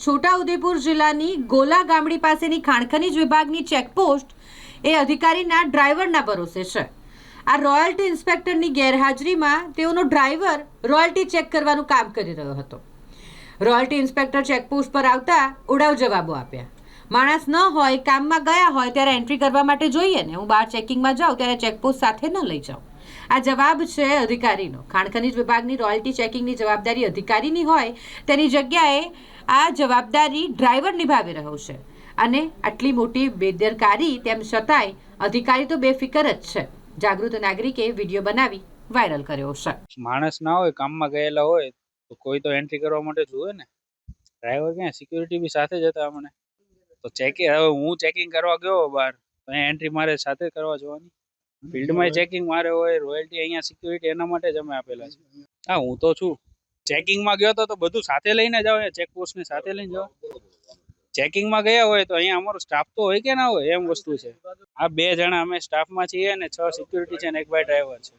છોટાઉદેપુર જિલ્લાની ગોલા ગામડી પાસેની ખાણ ખનીજ વિભાગની ચેકપોસ્ટ એ અધિકારીના ડ્રાઈવરના ભરોસે છે. આ રોયલ્ટી ઇન્સ્પેક્ટરની ગેરહાજરીમાં તેઓનો ડ્રાઈવર રોયલ્ટી ચેક કરવાનું કામ કરી રહ્યો હતો. રોયલ્ટી ઇન્સ્પેક્ટર ચેકપોસ્ટ પર આવતા ઉડાવ જવાબો આપ્યા. માણસ ન હોય, કામમાં ગયા હોય ત્યારે એન્ટ્રી કરવા માટે જોઈએ ને. હું બહાર ચેકિંગમાં જાઉં ત્યારે ચેકપોસ્ટ સાથે ન લઈ જાઉં. આ જવાબ છે અધિકારીનો. ખાણ ખનીજ વિભાગની રોયલ્ટી ચેકિંગની જવાબદારી અધિકારીની હોય તેની જગ્યાએ આ જવાબદારી ડ્રાઈવર નિભાવી રહ્યો છે. અને આટલી મોટી બેદરકારી તેમ છતાંય અધિકારી તો બેફિકર જ છે. જાગૃત નાગરિકે વિડીયો બનાવી વાયરલ કર્યો છે. માણસ ના હોય, કામમાં ગયેલા હોય તો કોઈ તો એન્ટ્રી કરવા માટે જોવે ને. ડ્રાઈવર ક્યાં, સિક્યુરિટી બી સાથે જ હતા અમને. તો ચેકિંગ, હવે હું ચેકિંગ કરવા ગયો બહાર તો એન્ટ્રી મારે સાથે કરવા જવાની. ફિલ્ડમાં ચેકિંગ મારે હોય, રોયલ્ટી અહીંયા સિક્યુરિટી એના માટે જ અમે આપેલા છે. હા, હું તો છું. ચેકિંગમાં ગયો તો બધું સાથે લઈને જાવ, ચેકપોસ્ટ ને સાથે લઈને જાવ. ચેકિંગમાં ગયા હોય તો અહીંયા અમારો સ્ટાફ તો હોય કે ના હોય, એમ વસ્તુ છે. આ 2 જણા અમે સ્ટાફમાં છીએ અને 6 સિક્યુરિટી છે અને 1 બાય ડ્રાઈવર છે.